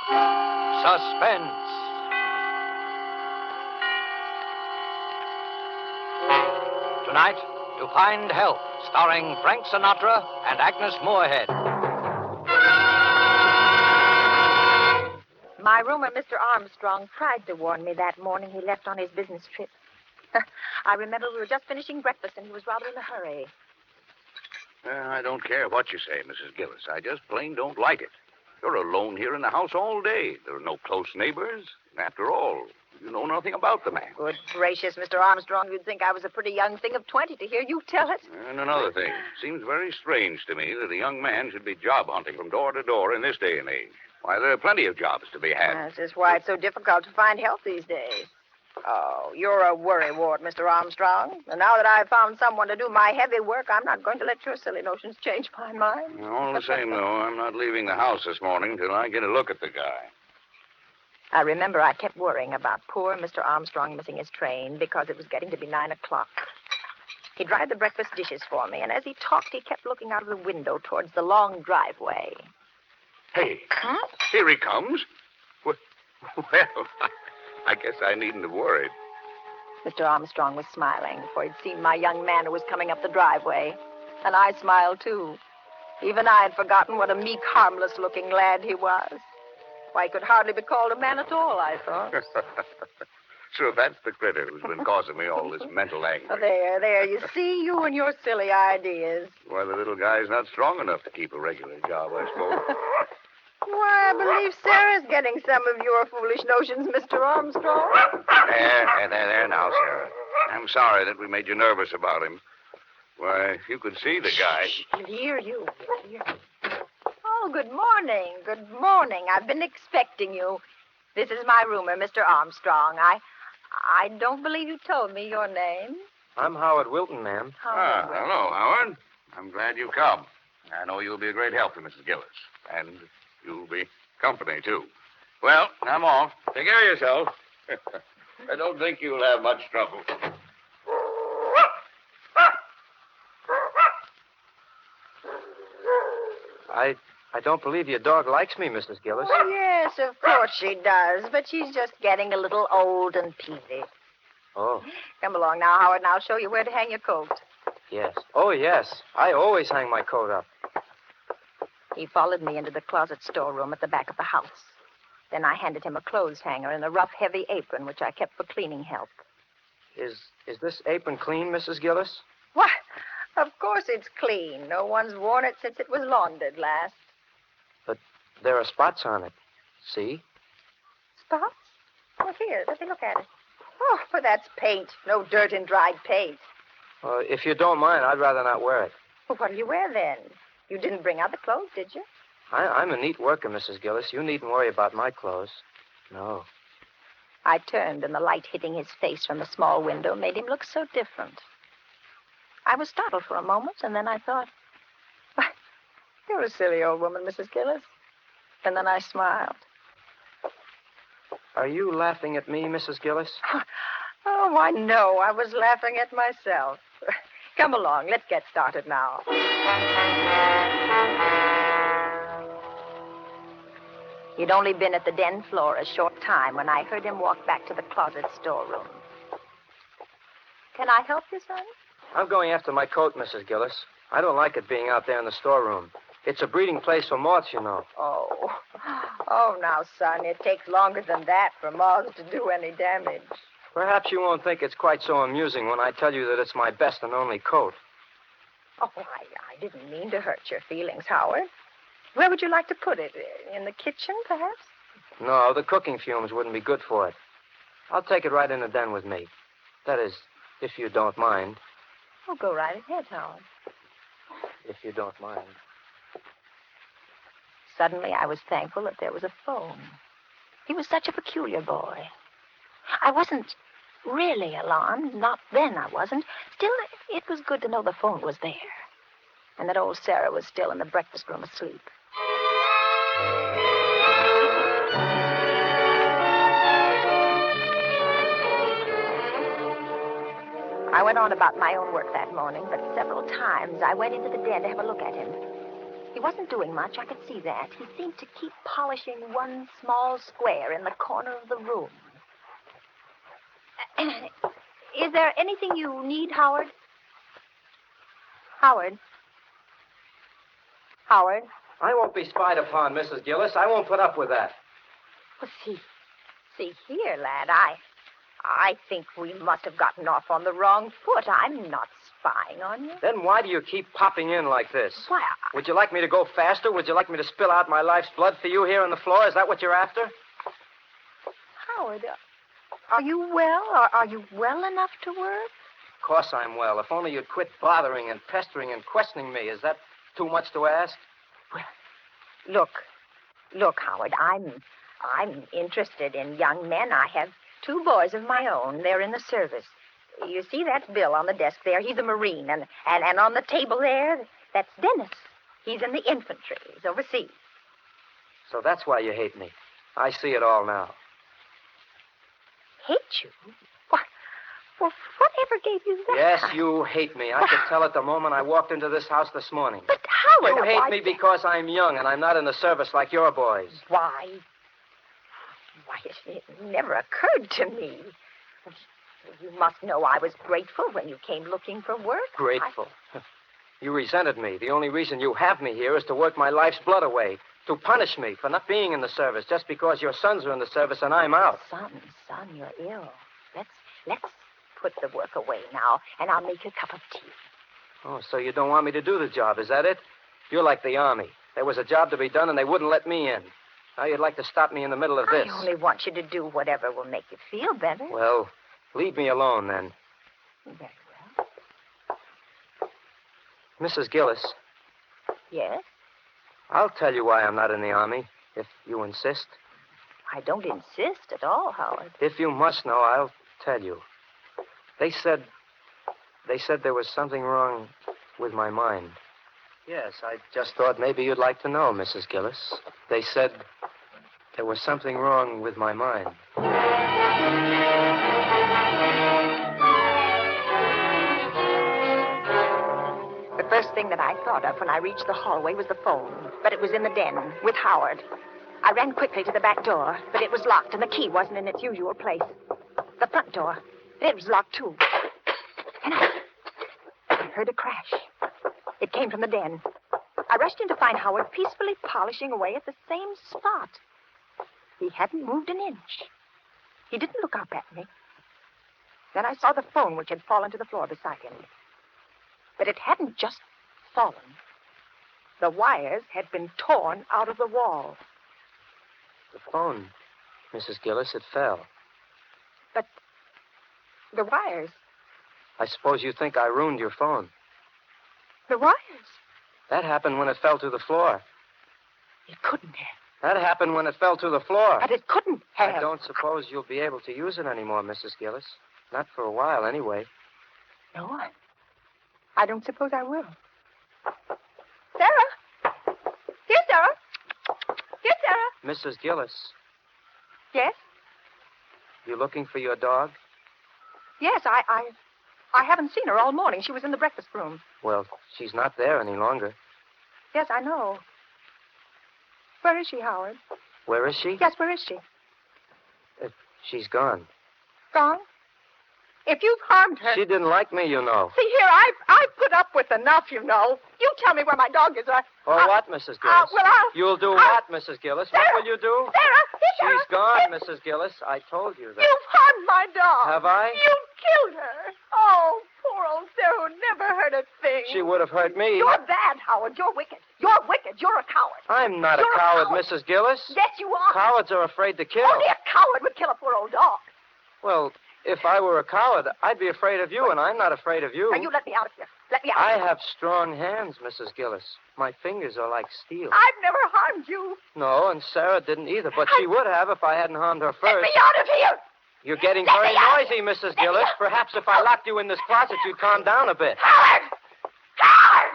Suspense. Tonight, To Find Help, starring Frank Sinatra and Agnes Moorehead. My roomer, Mr. Armstrong, tried to warn me that morning he left on his business trip. I remember we were just finishing breakfast and he was rather in a hurry. I don't care what you say, Mrs. Gillis. I just plain don't like it. You're alone here in the house all day. There are no close neighbors. And after all, you know nothing about the man. Good gracious, Mr. Armstrong, you'd think I was a pretty young thing of 20 to hear you tell it. And another thing. Seems very strange to me that a young man should be job hunting from door to door in this day and age. Why, there are plenty of jobs to be had. This is why it's so difficult to find help these days. Oh, you're a worrywart, Mr. Armstrong. And now that I've found someone to do my heavy work, I'm not going to let your silly notions change my mind. All the same, though, I'm not leaving the house this morning till I get a look at the guy. I remember I kept worrying about poor Mr. Armstrong missing his train because it was getting to be 9 o'clock. He dried the breakfast dishes for me, and as he talked, he kept looking out of the window towards the long driveway. Hey, Here he comes. Well, I guess I needn't have worried. Mr. Armstrong was smiling, for he'd seen my young man who was coming up the driveway. And I smiled, too. Even I had forgotten what a meek, harmless-looking lad he was. Why, he could hardly be called a man at all, I thought. So that's the critter who's been causing me all this mental anguish. Oh, there. You see, you and your silly ideas. Why, the little guy's not strong enough to keep a regular job, I suppose. Why, I believe Sarah's getting some of your foolish notions, Mr. Armstrong. There now, Sarah. I'm sorry that we made you nervous about him. Why, if you could see the guy. He'll hear you. Oh, good morning. Good morning. I've been expecting you. This is my roomer, Mr. Armstrong. I don't believe you told me your name. I'm Howard Wilton, ma'am. Hello, Howard. I'm glad you come. I know you'll be a great help to Mrs. Gillis. And you'll be company, too. Well, I'm off. Take care of yourself. I don't think you'll have much trouble. I don't believe your dog likes me, Mrs. Gillis. Yes, of course she does, but she's just getting a little old and peevy. Oh, Come along now, Howard, and I'll show you where to hang your coat. yes. Oh, yes. I always hang my coat up. He followed me into the closet storeroom at the back of the house. Then I handed him a clothes hanger and a rough, heavy apron, which I kept for cleaning help. Is this apron clean, Mrs. Gillis? Why, of course it's clean. No one's worn it since it was laundered last. But there are spots on it. See? Spots? Oh, here, let me look at it. Oh, but that's paint. No dirt and dried paint. If you don't mind, I'd rather not wear it. Well, what do you wear then? You didn't bring out the clothes, did you? I'm a neat worker, Mrs. Gillis. You needn't worry about my clothes. No. I turned, and the light hitting his face from the small window made him look so different. I was startled for a moment, and then I thought, why, you're a silly old woman, Mrs. Gillis. And then I smiled. Are you laughing at me, Mrs. Gillis? Oh, why, no. I was laughing at myself. Come along. Let's get started now. He'd only been at the den floor a short time when I heard him walk back to the closet storeroom. Can I help you, son? I'm going after my coat, Mrs. Gillis. I don't like it being out there in the storeroom. It's a breeding place for moths, you know. Oh, now, son, it takes longer than that for moths to do any damage. Perhaps you won't think it's quite so amusing when I tell you that it's my best and only coat. Oh, I didn't mean to hurt your feelings, Howard. Where would you like to put it? In the kitchen, perhaps? No, the cooking fumes wouldn't be good for it. I'll take it right in the den with me. That is, if you don't mind. Oh, go right ahead, Howard. If you don't mind. Suddenly, I was thankful that there was a phone. He was such a peculiar boy. I wasn't really alarmed. Not then, I wasn't. Still, it was good to know the phone was there. And that old Sarah was still in the breakfast room asleep. I went on about my own work that morning, but several times I went into the den to have a look at him. He wasn't doing much, I could see that. He seemed to keep polishing one small square in the corner of the room. Is there anything you need, Howard? Howard? Howard? I won't be spied upon, Mrs. Gillis. I won't put up with that. Well, see here, lad. I think we must have gotten off on the wrong foot. I'm not spying on you. Then why do you keep popping in like this? Why, Would you like me to go faster? Would you like me to spill out my life's blood for you here on the floor? Is that what you're after? Howard, are you well? Are you well enough to work? Of course I'm well. If only you'd quit bothering and pestering and questioning me. Is that too much to ask? Well, look, Howard, I'm interested in young men. I have 2 boys of my own. They're in the service. You see that Bill on the desk there? He's a Marine. And on the table there, that's Dennis. He's in the infantry. He's overseas. So that's why you hate me. I see it all now. Hate you? Well, whatever gave you that? Yes, you hate me. I could tell it the moment I walked into this house this morning. But Howard... You hate me because I'm young and I'm not in the service like your boys. Why, it never occurred to me. You must know I was grateful when you came looking for work. Grateful? You resented me. The only reason you have me here is to work my life's blood away, to punish me for not being in the service just because your sons are in the service and I'm out. Son, you're ill. Let's put the work away now, and I'll make you a cup of tea. Oh, so you don't want me to do the job, is that it? You're like the Army. There was a job to be done, and they wouldn't let me in. Now you'd like to stop me in the middle of this. I only want you to do whatever will make you feel better. Well, leave me alone, then. Very well. Mrs. Gillis. Yes? I'll tell you why I'm not in the Army, if you insist. I don't insist at all, Howard. If you must know, I'll tell you. They said there was something wrong with my mind. Yes, I just thought maybe you'd like to know, Mrs. Gillis. They said there was something wrong with my mind. The first thing that I thought of when I reached the hallway was the phone, but it was in the den with Howard. I ran quickly to the back door, but it was locked and the key wasn't in its usual place. The front door, it was locked too. And I heard a crash. It came from the den. I rushed in to find Howard peacefully polishing away at the same spot. He hadn't moved an inch. He didn't look up at me. Then I saw the phone, which had fallen to the floor beside him. But it hadn't just fallen. The wires had been torn out of the wall. The phone, Mrs. Gillis, it fell. But the wires... I suppose you think I ruined your phone. The wires? That happened when it fell to the floor. It couldn't have. That happened when it fell to the floor. But it couldn't have. I don't suppose you'll be able to use it anymore, Mrs. Gillis. Not for a while, anyway. No, I don't suppose I will. Sarah! Here, Sarah! Here, Sarah! Mrs. Gillis, Yes? you looking for your dog? Yes, I haven't seen her all morning. She was in the breakfast room. Well, she's not there any longer. Yes, I know. Where is she, Howard? Where is she? Yes, where is she? She's gone. Gone? If you've harmed her... She didn't like me, you know. See here, I've put up with enough, you know. You tell me where my dog is, or... What, Mrs. Gillis? You'll do what, Mrs. Gillis? Sarah, What will you do? Sarah! Sarah! She's gone, Mrs. Gillis. I told you that. You've harmed my dog. Have I? You killed her. Oh, poor old Sarah who never heard a thing. She would have hurt me. You're bad, Howard. You're wicked. You're wicked. You're a coward. I'm not You're a coward, coward. Mrs. Gillis. Yes, you are. Cowards are afraid to kill. Only a coward would kill a poor old dog. Well, if I were a coward, I'd be afraid of you, and I'm not afraid of you. Now, you let me out of here. Let me out. I have strong hands, Mrs. Gillis. My fingers are like steel. I've never harmed you. No, and Sarah didn't either, but she would have if I hadn't harmed her Let first. me out of here. You're getting Let very me out. noisy, Mrs. Gillis. Perhaps if I locked you in this closet, you'd calm down a bit. Howard! Coward!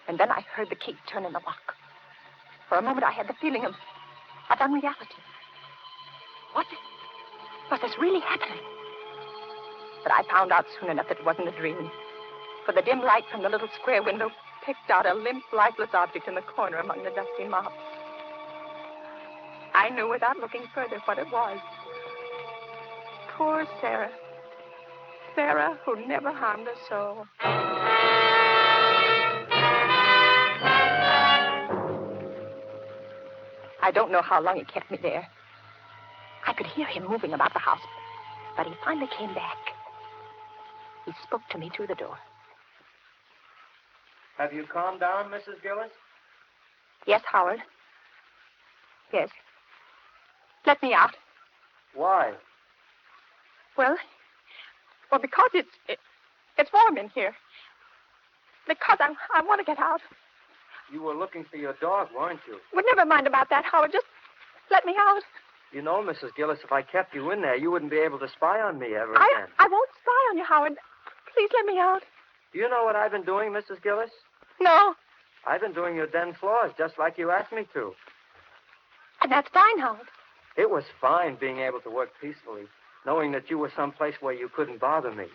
And then I heard the key turn in the lock. For a moment, I had the feeling of unreality. What was this really happening? But I found out soon enough that it wasn't a dream. For the dim light from the little square window picked out a limp, lifeless object in the corner among the dusty mops. I knew without looking further what it was. Poor Sarah. Sarah, who never harmed a soul. I don't know how long he kept me there. I could hear him moving about the house, but he finally came back. He spoke to me through the door. Have you calmed down, Mrs. Gillis? Yes, Howard. Yes. Let me out. Why? Well, because it's warm in here. Because I want to get out. You were looking for your dog, weren't you? Well, never mind about that, Howard. Just let me out. You know, Mrs. Gillis, if I kept you in there, you wouldn't be able to spy on me ever again. I won't spy on you, Howard. Please let me out. Do you know what I've been doing, Mrs. Gillis? No. I've been doing your den floors, just like you asked me to. And that's fine, Howard. It was fine being able to work peacefully, knowing that you were someplace where you couldn't bother me.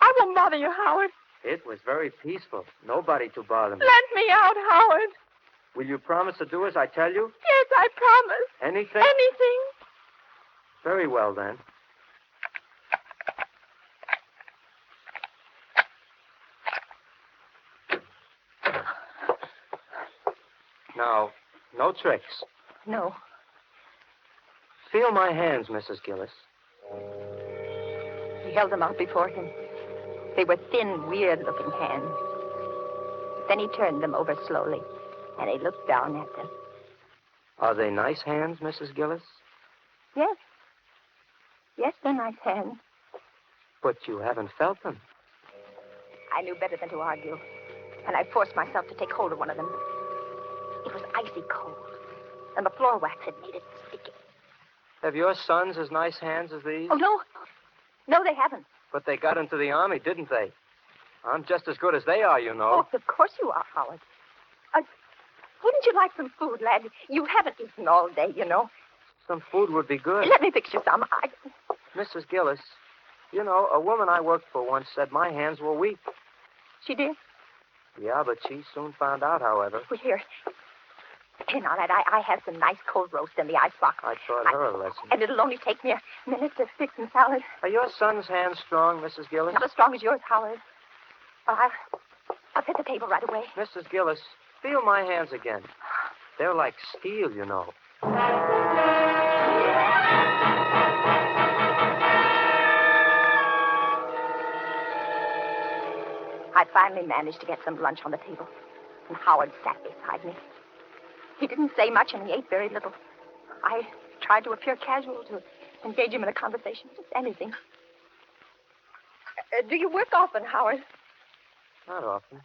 I won't bother you, Howard. It was very peaceful. Nobody to bother me. Let me out, Howard. Will you promise to do as I tell you? Yes, I promise. Anything? Anything. Very well, then. Now, no tricks. No. Feel my hands, Mrs. Gillis. He held them out before him. They were thin, weird-looking hands. Then he turned them over slowly, and he looked down at them. Are they nice hands, Mrs. Gillis? Yes. Yes, they're nice hands. But you haven't felt them. I knew better than to argue, and I forced myself to take hold of one of them. It was icy cold, and the floor wax had made it sticky. Have your sons as nice hands as these? Oh, no. No, they haven't. But they got into the Army, didn't they? I'm just as good as they are, you know. Oh, of course you are, Howard. Wouldn't you like some food, lad? You haven't eaten all day, you know. Some food would be good. Let me fix you some. Mrs. Gillis, you know, a woman I worked for once said my hands were weak. She did? Yeah, but she soon found out, however. Well, here. Here now, lad, I have some nice cold roast in the icebox. I taught her a lesson. And it'll only take me a minute to fix some salad. Are your son's hands strong, Mrs. Gillis? Not as strong as yours, Howard. Well, I'll set the table right away. Mrs. Gillis, feel my hands again. They're like steel, you know. I finally managed to get some lunch on the table, and Howard sat beside me. He didn't say much, and he ate very little. I tried to appear casual, to engage him in a conversation, just anything. Do you work often, Howard? Not often.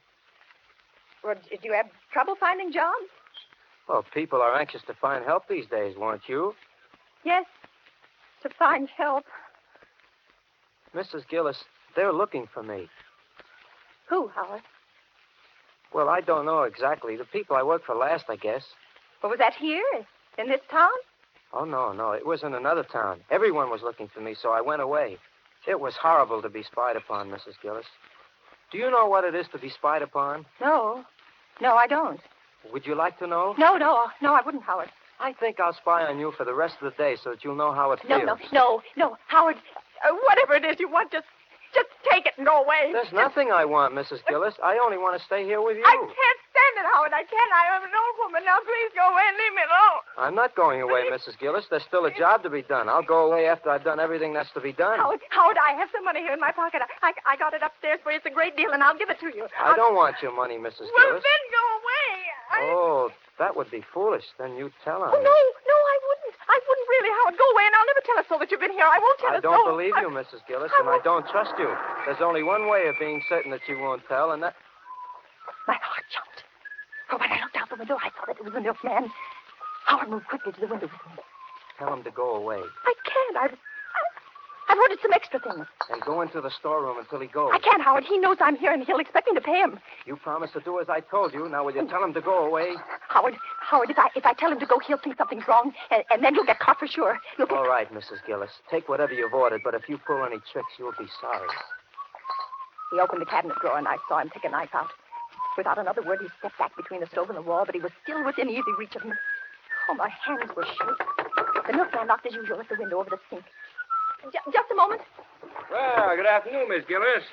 Well, do you have trouble finding jobs? Well, people are anxious to find help these days, weren't you? Yes, to find help. Mrs. Gillis, they're looking for me. Who, Howard? Well, I don't know exactly. The people I worked for last, I guess. Well, was that here, in this town? Oh, no. It was in another town. Everyone was looking for me, so I went away. It was horrible to be spied upon, Mrs. Gillis. Do you know what it is to be spied upon? No, I don't. Would you like to know? No, I wouldn't, Howard. I think I'll spy on you for the rest of the day so that you'll know how it feels. No, Howard. Whatever it is you want, just take it and go away. There's nothing I want, Mrs. Gillis. I only want to stay here with you. I can't stand it, Howard. I can't. I am an old woman. Now, please go away and leave me alone. I'm not going away, Mrs. Gillis. There's still a job to be done. I'll go away after I've done everything that's to be done. Howard, I have some money here in my pocket. I got it upstairs for you. It's a great deal, and I'll give it to you. I don't want your money, Mrs. Well, Gillis. then go away. Oh, that would be foolish. Then you'd tell on Oh, me. no, I wouldn't. I wouldn't really, Howard. Go away, and I'll never tell us so that you've been here. I won't tell I us don't so. believe you, Mrs. Gillis, and I don't trust you. There's only one way of being certain that you won't tell, and that... My heart jumped. For when I looked out the window, I saw that it was the milkman. Howard moved quickly to the window with me. Tell him to go away. I can't. I've ordered some extra things. And go into the storeroom until he goes. I can't, Howard. He knows I'm here, and he'll expect me to pay him. You promised to do as I told you. Now, will you tell him to go away? Howard, Howard, if I tell him to go, he'll think something's wrong, and then you'll get caught for sure. You'll get... All right, Mrs. Gillis. Take whatever you've ordered, but if you pull any tricks, you'll be sorry. He opened the cabinet drawer, and I saw him take a knife out. Without another word, he stepped back between the stove and the wall, but he was still within easy reach of me. Oh, my hands were shaking. The milkman knocked as usual at the window over the sink. Just a moment. Well, good afternoon, Miss Gillis.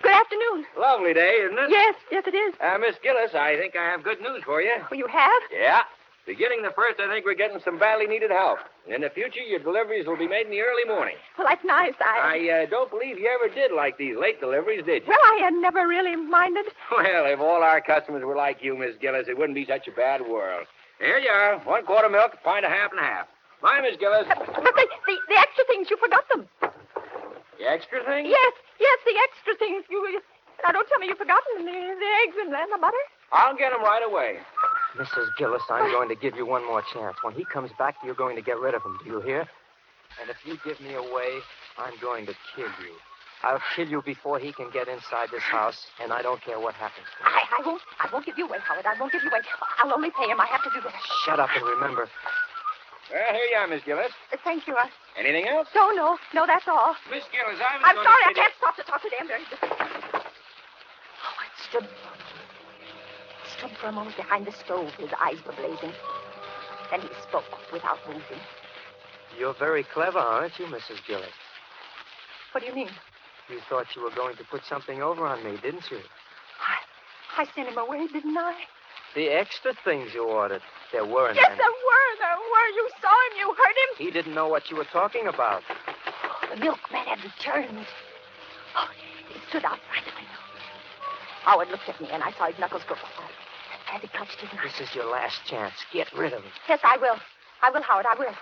Good afternoon. Lovely day, isn't it? Yes, it is. Miss Gillis, I think I have good news for you. Oh, you have? Yeah. Beginning the 1st, I think we're getting some badly needed help. In the future, your deliveries will be made in the early morning. Well, that's nice. I don't believe you ever did like these late deliveries, did you? Well, I had never really minded. Well, if all our customers were like you, Miss Gillis, it wouldn't be such a bad world. Here you are. 1 quart of milk, a pint of half and half. Bye, Miss Gillis. But the extra things, you forgot them. The extra thing? Yes, the extra things. Now, don't tell me you've forgotten the eggs and the butter. I'll get them right away. Mrs. Gillis, I'm going to give you one more chance. When he comes back, you're going to get rid of him. Do you hear? And if you give me away, I'm going to kill you. I'll kill you before he can get inside this house, and I don't care what happens to him. I won't give you away, Howard. I won't give you away. I'll only pay him. I have to do that. Shut up and remember. Well, here you are, Miss Gillis. Thank you. Anything else? No, that's all. Miss Gillis, I'm sorry, I can't stop to talk to them. Howard stood for a moment behind the stove. His eyes were blazing. Then he spoke without moving. You're very clever, aren't you, Mrs. Gillis? What do you mean? You thought you were going to put something over on me, didn't you? I sent him away, didn't I? The extra things you ordered. There weren't Yes, any. there were. You saw him. You heard him. He didn't know what you were talking about. The milkman had returned. Oh, he stood outside the window. Howard looked at me, and I saw his knuckles go quiet as he clutched his knife. This is your last chance. Get rid of him. Yes, I will. Howard, I will.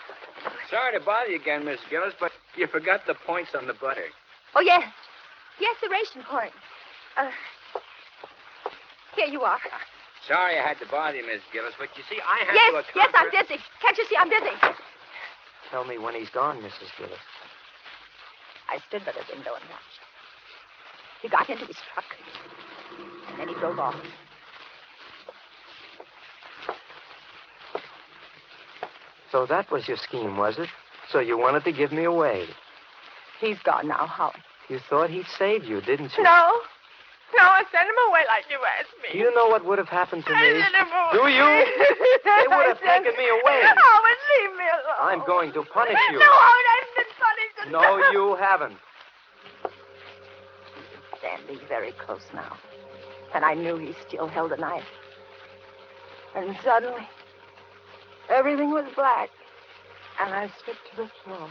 Sorry to bother you again, Miss Gillis, but you forgot the points on the butter. Oh, yes. Yes, the ration point. Here you are. Sorry I had to bother you, Miss Gillis, but you see, I have to account Yes, I'm for... busy. Can't you see I'm busy? Tell me when he's gone, Mrs. Gillis. I stood by the window and watched. He got into his truck, and then he drove off. So that was your scheme, was it? So you wanted to give me away. He's gone now, Howard. You thought he'd save you, didn't you? No, I sent him away like you asked me. Do you know what would have happened to me? I sent him away. Do you? They would have taken me away. Howard, leave me alone. I'm going to punish you. No, Howard, I've been punished. No, you haven't. Standing very close now, and I knew he still held a knife. And suddenly, everything was black, and I slipped to the floor.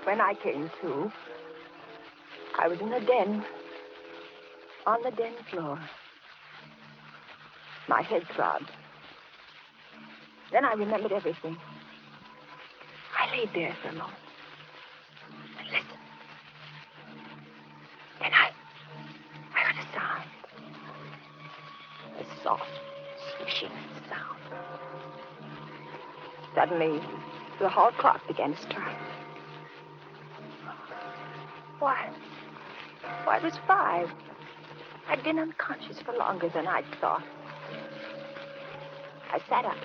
When I came to, I was in the den, on the den floor. My head throbbed. Then I remembered everything. I laid there for a moment and listened. Then I heard a sound. A soft, swishing sound. Suddenly, the hall clock began to strike. Why, it was 5. I'd been unconscious for longer than I'd thought. I sat up.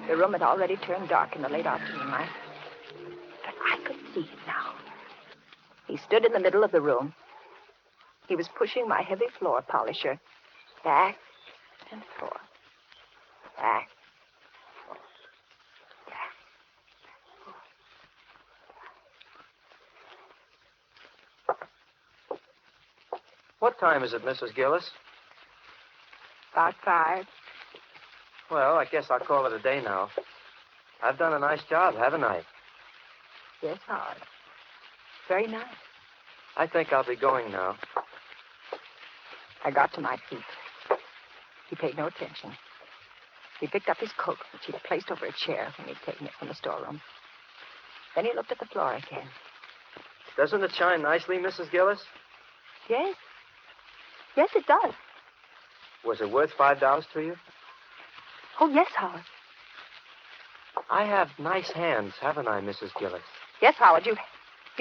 The room had already turned dark in the late afternoon light. But I could see him now. He stood in the middle of the room. He was pushing my heavy floor polisher back and forth. Back, forth, back. What time is it, Mrs. Gillis? About 5. Well, I guess I'll call it a day now. I've done a nice job, haven't I? Yes, Howard. Very nice. I think I'll be going now. I got to my feet. He paid no attention. He picked up his coat, which he'd placed over a chair when he'd taken it from the storeroom. Then he looked at the floor again. Doesn't it shine nicely, Mrs. Gillis? Yes. Yes, it does. Was it worth $5 to you? Oh, yes, Howard. I have nice hands, haven't I, Mrs. Gillis? Yes, Howard, you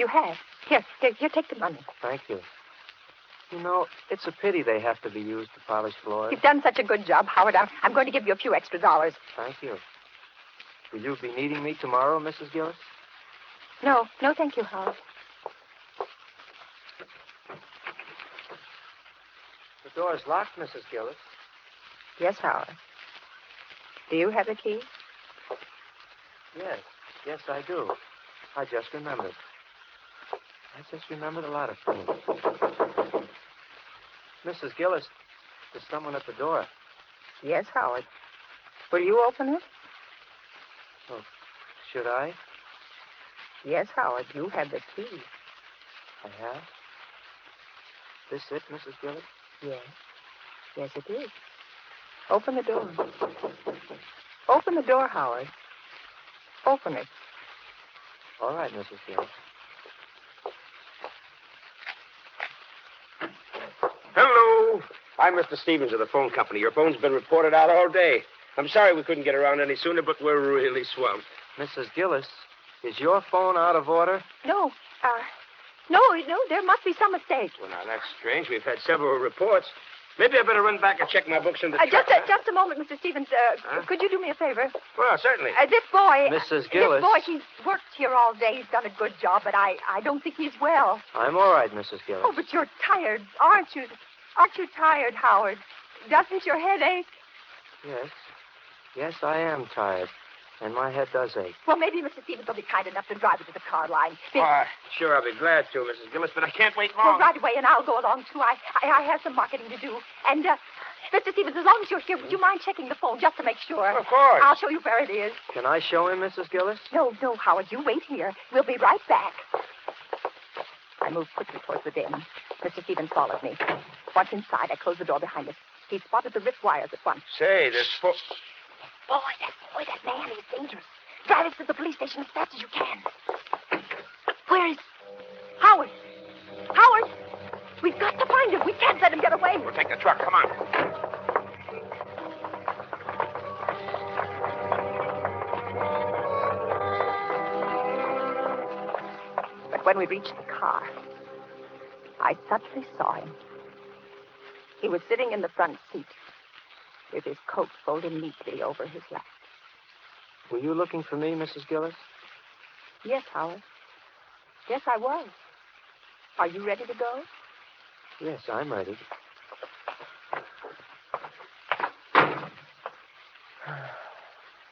have. Here, take the money. Thank you. You know, it's a pity they have to be used to polish floors. You've done such a good job, Howard. I'm going to give you a few extra dollars. Thank you. Will you be needing me tomorrow, Mrs. Gillis? No, thank you, Howard. The door's locked, Mrs. Gillis. Yes, Howard. Do you have the key? Yes, I do. I just remembered. A lot of things. Mrs. Gillis, there's someone at the door. Yes, Howard. Will you open it? Oh, should I? Yes, Howard, you have the key. I have? This it, Mrs. Gillis? Yes. Yes, it is. Open the door. Open the door, Howard. Open it. All right, Mrs. Gillis. Hello. I'm Mr. Stevens of the phone company. Your phone's been reported out all day. I'm sorry we couldn't get around any sooner, but we're really swamped. Mrs. Gillis, is your phone out of order? No, there must be some mistake. Well, now, that's strange. We've had several reports. Maybe I better run back and check my books in the truck. Just a moment, Mr. Stevens. Could you do me a favor? Well, certainly. This boy... Mrs. Gillis. This boy, he's worked here all day. He's done a good job, but I don't think he's well. I'm all right, Mrs. Gillis. Oh, but you're tired, aren't you? Aren't you tired, Howard? Doesn't your head ache? Yes, I am tired. And my head does ache. Well, maybe Mr. Stevens will be kind enough to drive you to the car line. Sure, I'll be glad to, Mrs. Gillis, but I can't wait Well, long. right away, and I'll go along, too. I have some marketing to do. And, Mr. Stevens, as long as you're here, would you mind checking the phone just to make sure? Of course. I'll show you where it is. Can I show him, Mrs. Gillis? No, Howard, you wait here. We'll be right back. I moved quickly towards the den. Mr. Stevens followed me. Once inside, I closed the door behind us. He spotted the wrist wires at once. Say, this phone... Boy, that man is dangerous. Drive us to the police station as fast as you can. Where is... Howard! Howard! We've got to find him. We can't let him get away. We'll take the truck. Come on. But when we reached the car, I suddenly saw him. He was sitting in the front seat with his coat folded neatly over his lap. Were you looking for me, Mrs. Gillis? Yes, Howard. Yes, I was. Are you ready to go? Yes, I'm ready.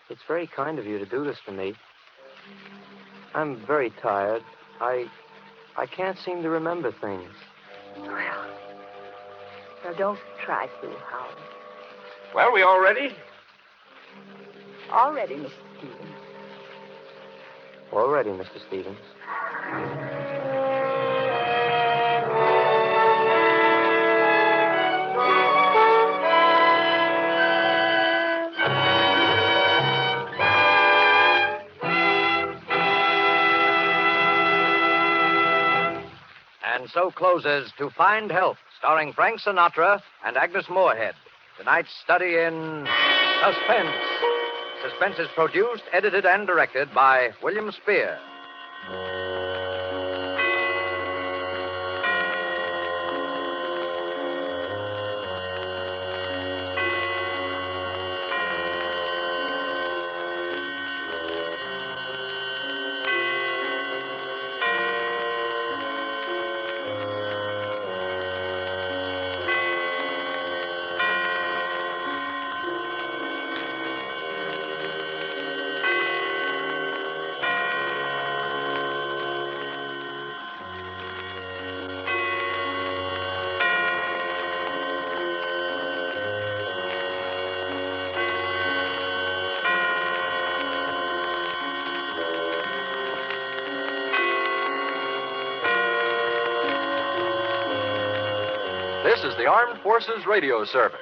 It's very kind of you to do this for me. I'm very tired. I can't seem to remember things. Well, don't try to, Howard. Well, we all ready? All ready, Mr. Stevens. All ready, Mr. Stevens. And so closes To Find Help, starring Frank Sinatra and Agnes Moorehead. Tonight's study in Suspense. Suspense is produced, edited, and directed by William Spear. This is the Armed Forces Radio Service.